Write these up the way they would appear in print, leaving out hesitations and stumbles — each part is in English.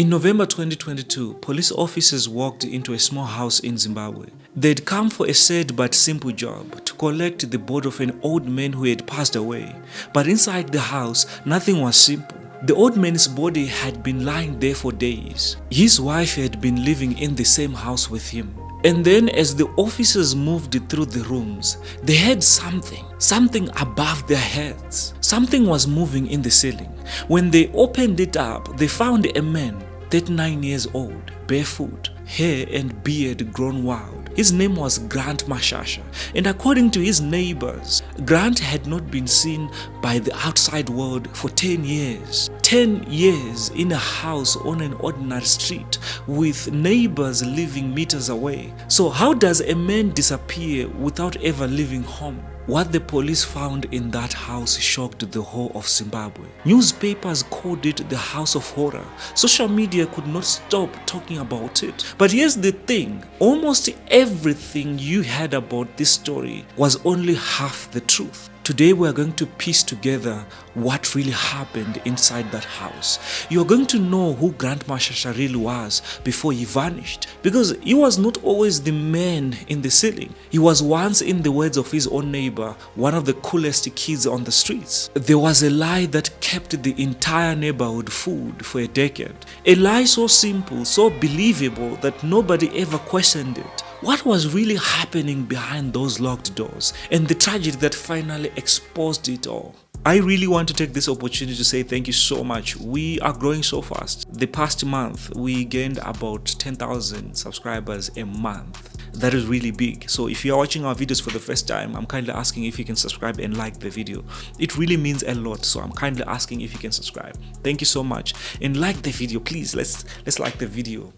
In November 2022, police officers walked into a small house in Zimbabwe. They'd come for a sad but simple job, to collect the body of an old man who had passed away. But inside the house, nothing was simple. The old man's body had been lying there for days. His wife had been living in the same house with him. And then as the officers moved through the rooms, they heard something above their heads. Something was moving in the ceiling. When they opened it up, they found a man, 39 years old, barefoot, hair and beard grown wild. His name was Grant Mashasha, and according to his neighbors, Grant had not been seen by the outside world for 10 years. 10 years in a house on an ordinary street with neighbors living meters away. So how does a man disappear without ever leaving home? What the police found in that house shocked the whole of Zimbabwe. Newspapers called it the House of Horror. Social media could not stop talking about it. But here's the thing, almost everything you heard about this story was only half the truth. Today we are going to piece together what really happened inside that house. You are going to know who Grant Mashasha really was before he vanished. Because he was not always the man in the ceiling. He was once, in the words of his own neighbor, one of the coolest kids on the streets. There was a lie that kept the entire neighborhood fooled for a decade. A lie so simple, so believable that nobody ever questioned it. What was really happening behind those locked doors, and the tragedy that finally exposed it all? I really want to take this opportunity to say thank you so much. We are growing so fast. The past month, we gained about 10,000 subscribers a month. That is really big. So if you are watching our videos for the first time, I'm kindly asking if you can subscribe and like the video. It really means a lot. So I'm kindly asking if you can subscribe. Thank you so much. And like the video, please. Let's like the video.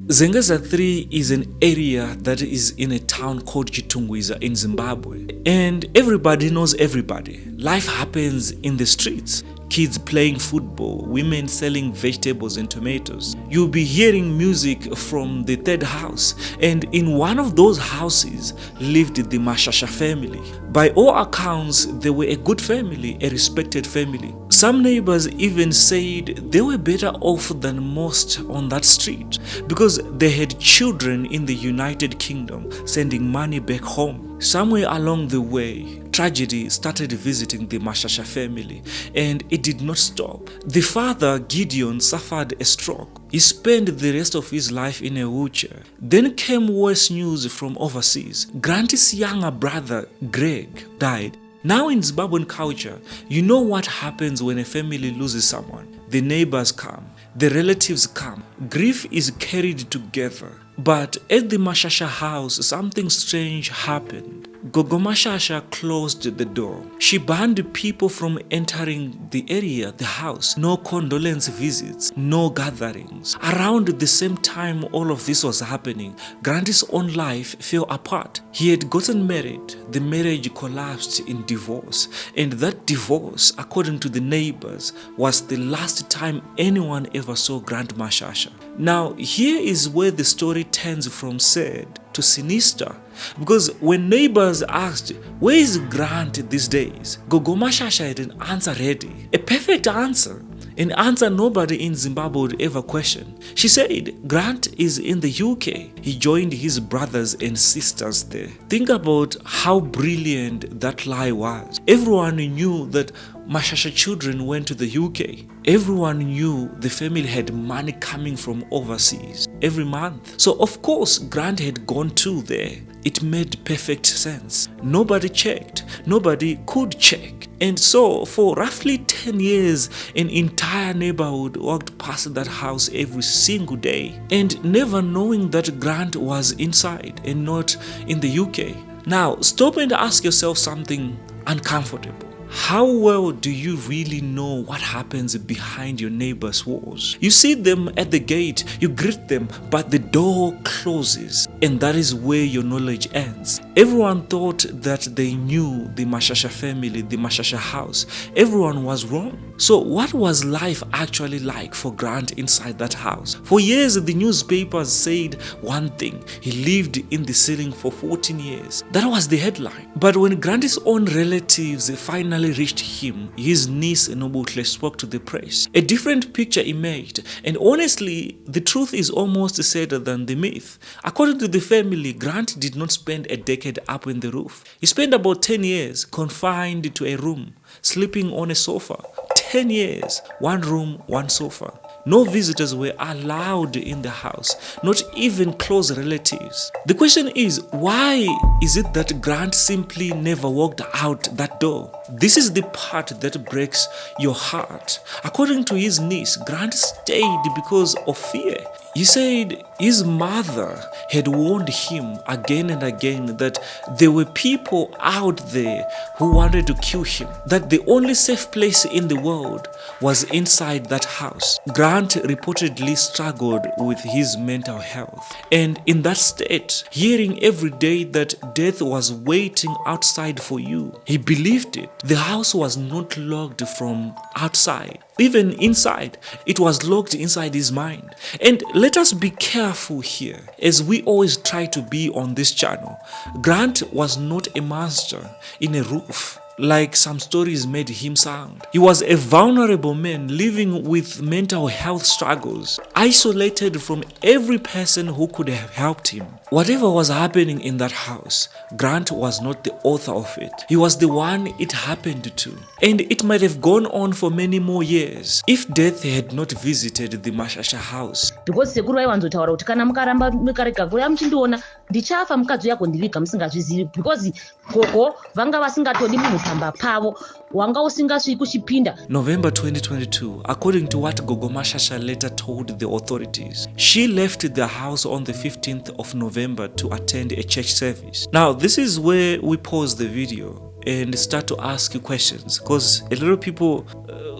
Zengeza 3 is an area that is in a town called Chitungwiza in Zimbabwe. And everybody knows everybody. Life happens in the streets. Kids playing football, women selling vegetables and tomatoes. You'll be hearing music from the third house. And in one of those houses lived the Mashasha family. By all accounts, they were a good family, a respected family. Some neighbors even said they were better off than most on that street because they had children in the United Kingdom sending money back home. Somewhere along the way, tragedy started visiting the Mashasha family, and it did not stop. The father, Gideon, suffered a stroke. He spent the rest of his life in a wheelchair. Then came worse news from overseas. Grant's younger brother, Greg, died. Now in Zimbabwean culture, you know what happens when a family loses someone. The neighbors come, the relatives come. Grief is carried together. But at the Mashasha house, something strange happened. Gogo Mashasha closed the door. She banned people from entering the area, the house. No condolence visits, no gatherings. Around the same time all of this was happening, Grant's own life fell apart. He had gotten married. The marriage collapsed in divorce. And that divorce, according to the neighbors, was the last time anyone ever saw Grant Mashasha. Now, here is where the story turns from sad to sinister. Because when neighbors asked, where is Grant these days? Gogo Mashasha had an answer ready. A perfect answer. An answer nobody in Zimbabwe would ever question. She said, Grant is in the UK. He joined his brothers and sisters there. Think about how brilliant that lie was. Everyone knew that Mashasha children went to the UK. Everyone knew the family had money coming from overseas every month. So of course Grant had gone too there. It made perfect sense. Nobody checked. Nobody could check. And so for roughly 10 years, an entire neighborhood walked past that house every single day and never knowing that Grant was inside and not in the UK. Now stop and ask yourself something uncomfortable. How well do you really know what happens behind your neighbor's walls? You see them at the gate, you greet them, but the door closes, and that is where your knowledge ends. Everyone thought that they knew the Mashasha family, the Mashasha house. Everyone was wrong. So what was life actually like for Grant inside that house? For years, the newspapers said one thing: he lived in the ceiling for 14 years. That was the headline. But when Grant's own relatives finally finally reached him, his niece Nobutle spoke to the press. A different picture emerged, and honestly, the truth is almost sadder than the myth. According to the family, Grant did not spend a decade up in the roof. He spent about 10 years confined to a room, sleeping on a sofa. 10 years, one room, one sofa. No visitors were allowed in the house, not even close relatives. The question is, why is it that Grant simply never walked out that door? This is the part that breaks your heart. According to his niece, Grant stayed because of fear. He said his mother had warned him again and again that there were people out there who wanted to kill him, that the only safe place in the world was inside that house. Grant reportedly struggled with his mental health, and in that state, hearing every day that death was waiting outside for you, he believed it. The house was not locked from outside. Even inside, it was locked inside his mind. And let us be careful here, as we always try to be on this channel. Grant was not a monster in a roof, like some stories made him sound. He was a vulnerable man living with mental health struggles, isolated from every person who could have helped him. Whatever was happening in that house, Grant was not the author of it. He was the one it happened to. And it might have gone on for many more years if death had not visited the Mashasha house. Because sekuru vaivanzotaura kuti kana mukaramba mukarega kuuya muchindiona ndichafa mukadzi yako ndiviga musingazvizivi, because koko vanga vasingatodi munhu pamba pavo wanga usingasviki kuchipinda. November 2022, according to what Gogo Mashasha later told the authorities, she left the house on the 15th of November to attend a church service. Now, this is where we pause the video and start to ask you questions, because a lot of people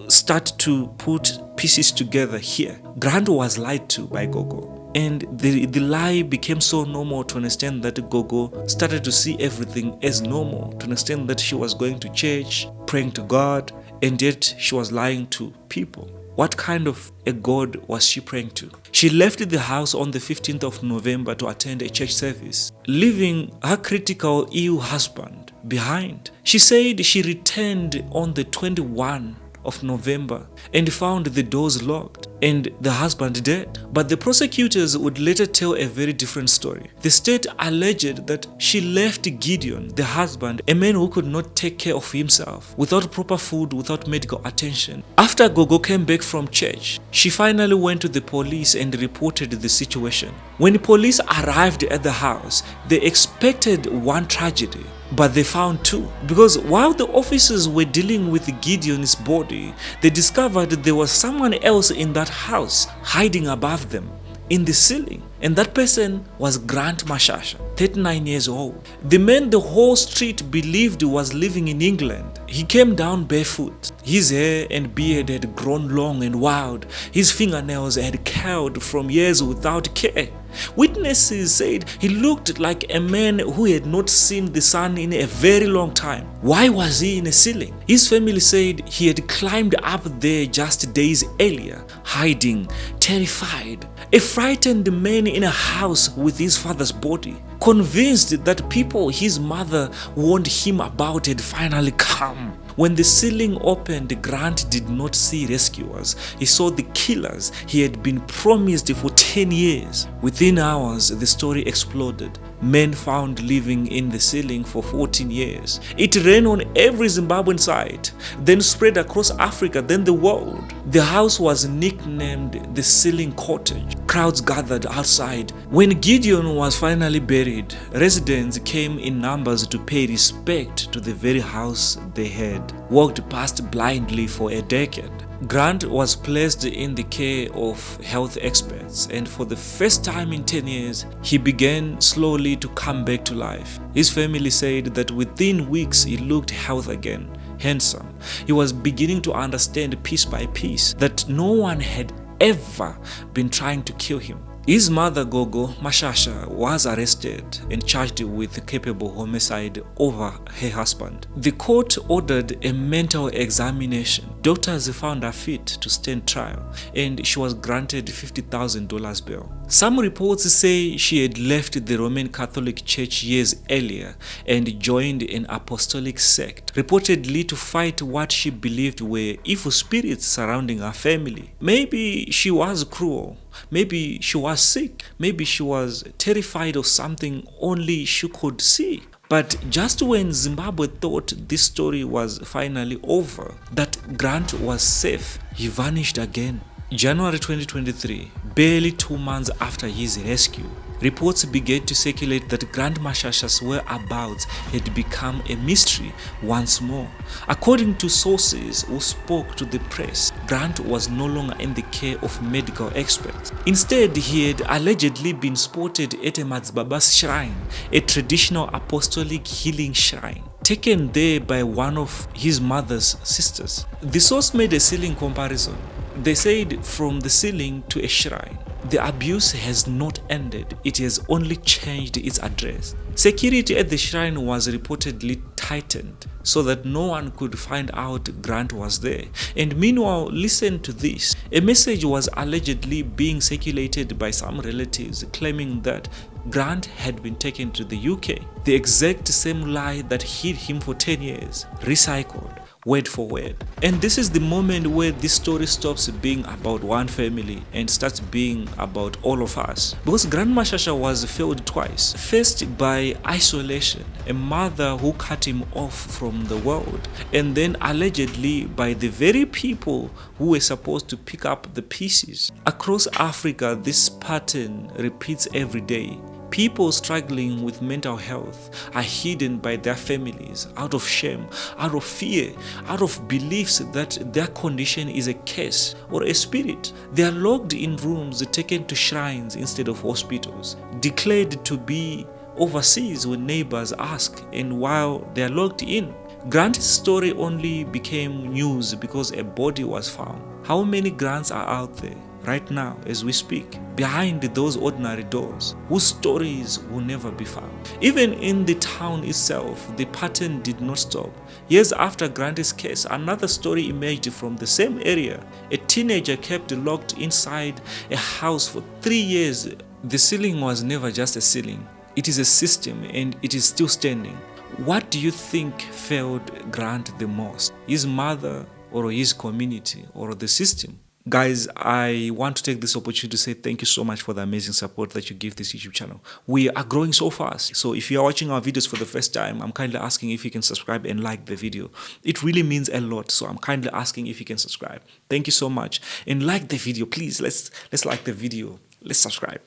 start to put pieces together here. Grant was lied to by Gogo. And the lie became so normal to understand that Gogo started to see everything as normal, to understand that she was going to church, praying to God, and yet she was lying to people. What kind of a God was she praying to? She left the house on the 15th of November to attend a church service, leaving her critical ill husband behind. She said she returned on the 21st of November and found the doors locked and the husband dead. But the prosecutors would later tell a very different story. The state alleged that she left Gideon, the husband, a man who could not take care of himself, without proper food, without medical attention. After Gogo came back from church, she finally went to the police and reported the situation. When police arrived at the house, they expected one tragedy, but they found two, because while the officers were dealing with Gideon's body, they discovered there was someone else in that house hiding above them in the ceiling, and that person was Grant Mashasha, 39 years old. The man the whole street believed was living in England. He came down barefoot. His hair and beard had grown long and wild. His fingernails had curled from years without care. Witnesses said he looked like a man who had not seen the sun in a very long time. Why was he in a ceiling? His family said he had climbed up there just days earlier, hiding, terrified. A frightened man in a house with his father's body, convinced that people his mother warned him about had finally come. When the ceiling opened, Grant did not see rescuers. He saw the killers he had been promised for 10 years. Within hours, the story exploded. Men found living in the ceiling for 14 years. It ran on every Zimbabwean site, then spread across Africa, then the world. The house was nicknamed the Ceiling Cottage. Crowds gathered outside. When Gideon was finally buried, residents came in numbers to pay respect to the very house they had walked past blindly for a decade. Grant was placed in the care of health experts, and for the first time in 10 years, he began slowly to come back to life. His family said that within weeks he looked healthy again, handsome. He was beginning to understand piece by piece that no one had ever been trying to kill him. His mother, Gogo Mashasha, was arrested and charged with culpable homicide over her husband. The court ordered a mental examination. Doctors found her fit to stand trial, and she was granted $50,000 bail. Some reports say she had left the Roman Catholic Church years earlier and joined an apostolic sect, reportedly to fight what she believed were evil spirits surrounding her family. Maybe she was cruel, maybe she was sick, maybe she was terrified of something only she could see. But just when Zimbabwe thought this story was finally over, that Grant was safe, he vanished again. January 2023, barely 2 months after his rescue, reports began to circulate that Grant Mashasha's whereabouts had become a mystery once more. According to sources who spoke to the press, Grant was no longer in the care of medical experts. Instead, he had allegedly been spotted at a Matsbaba's shrine, a traditional apostolic healing shrine, taken there by one of his mother's sisters. The source made a ceiling comparison. They said from the ceiling to a shrine. The abuse has not ended, it has only changed its address. Security at the shrine was reportedly tightened so that no one could find out Grant was there. And meanwhile, listen to this. A message was allegedly being circulated by some relatives claiming that Grant had been taken to the UK. The exact same lie that hid him for 10 years, recycled, word for word. And this is the moment where this story stops being about one family and starts being about all of us. Because Grant Mashasha was failed twice. First by isolation, a mother who cut him off from the world, and then allegedly by the very people who were supposed to pick up the pieces. Across Africa, this pattern repeats every day. People struggling with mental health are hidden by their families out of shame, out of fear, out of beliefs that their condition is a curse or a spirit. They are locked in rooms taken to shrines instead of hospitals, declared to be overseas when neighbors ask, and while they are locked in. Grant's story only became news because a body was found. How many Grants are out there right now as we speak, behind those ordinary doors, whose stories will never be found? Even in the town itself, the pattern did not stop. Years after Grant's case, another story emerged from the same area. A teenager kept locked inside a house for 3 years. The ceiling was never just a ceiling. It is a system, and it is still standing. What do you think failed Grant the most? His mother, or his community, or the system? Guys, I want to take this opportunity to say thank you so much for the amazing support that you give this YouTube channel. We are growing so fast. So if you are watching our videos for the first time, I'm kindly asking if you can subscribe and like the video. It really means a lot. So I'm kindly asking if you can subscribe. Thank you so much. And like the video, please. Let's like the video. Let's subscribe.